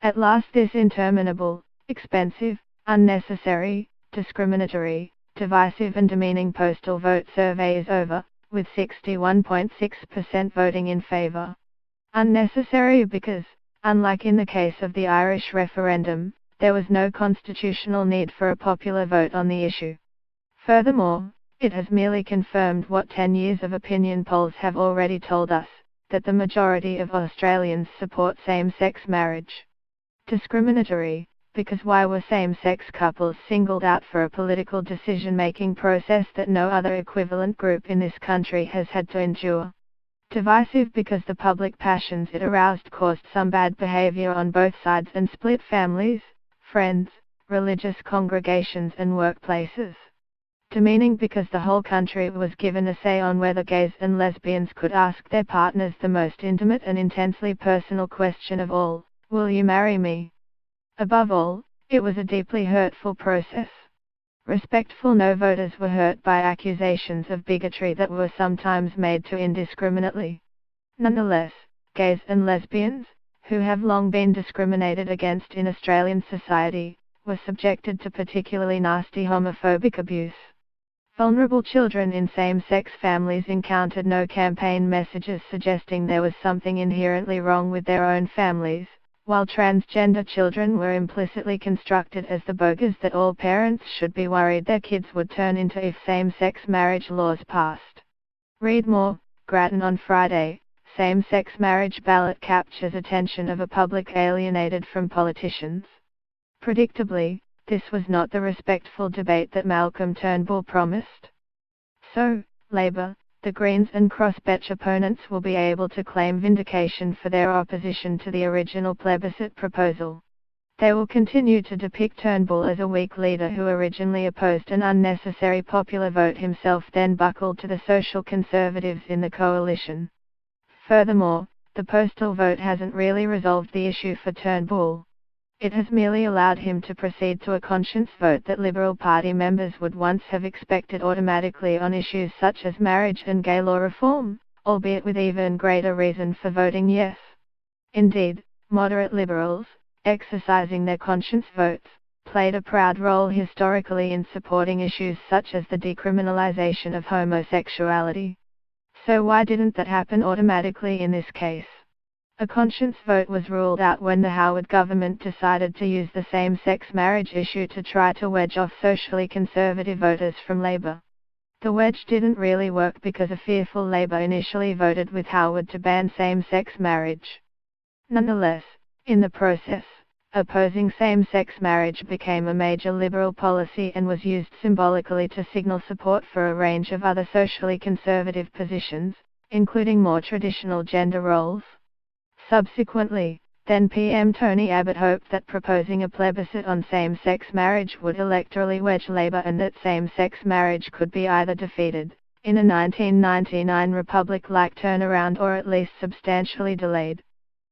At last this interminable, expensive, unnecessary, discriminatory, divisive and demeaning postal vote survey is over, with 61.6% voting in favour. Unnecessary because, unlike in the case of the Irish referendum, there was no constitutional need for a popular vote on the issue. Furthermore, it has merely confirmed what 10 years of opinion polls have already told us, that the majority of Australians support same-sex marriage. Discriminatory, because why were same-sex couples singled out for a political decision-making process that no other equivalent group in this country has had to endure? Divisive because the public passions it aroused caused some bad behaviour on both sides and split families, friends, religious congregations and workplaces. Demeaning because the whole country was given a say on whether gays and lesbians could ask their partners the most intimate and intensely personal question of all, will you marry me? Above all, it was a deeply hurtful process. Respectful no voters were hurt by accusations of bigotry that were sometimes made too indiscriminately. Nonetheless, gays and lesbians, who have long been discriminated against in Australian society, were subjected to particularly nasty homophobic abuse. Vulnerable children in same-sex families encountered no campaign messages suggesting there was something inherently wrong with their own families, while transgender children were implicitly constructed as the bogus that all parents should be worried their kids would turn into if same-sex marriage laws passed. Read more, Grattan on Friday, same-sex marriage ballot captures attention of a public alienated from politicians. Predictably, this was not the respectful debate that Malcolm Turnbull promised. So, Labour, the Greens and crossbench opponents will be able to claim vindication for their opposition to the original plebiscite proposal. They will continue to depict Turnbull as a weak leader who originally opposed an unnecessary popular vote himself, then buckled to the social conservatives in the coalition. Furthermore, the postal vote hasn't really resolved the issue for Turnbull. It has merely allowed him to proceed to a conscience vote that Liberal Party members would once have expected automatically on issues such as marriage and gay law reform, albeit with even greater reason for voting yes. Indeed, moderate Liberals, exercising their conscience votes, played a proud role historically in supporting issues such as the decriminalisation of homosexuality. So why didn't that happen automatically in this case? A conscience vote was ruled out when the Howard government decided to use the same-sex marriage issue to try to wedge off socially conservative voters from Labour. The wedge didn't really work because a fearful Labour initially voted with Howard to ban same-sex marriage. Nonetheless, in the process, opposing same-sex marriage became a major Liberal policy and was used symbolically to signal support for a range of other socially conservative positions, including more traditional gender roles. Subsequently, then PM Tony Abbott hoped that proposing a plebiscite on same-sex marriage would electorally wedge Labour and that same-sex marriage could be either defeated, in a 1999 Republic-like turnaround, or at least substantially delayed.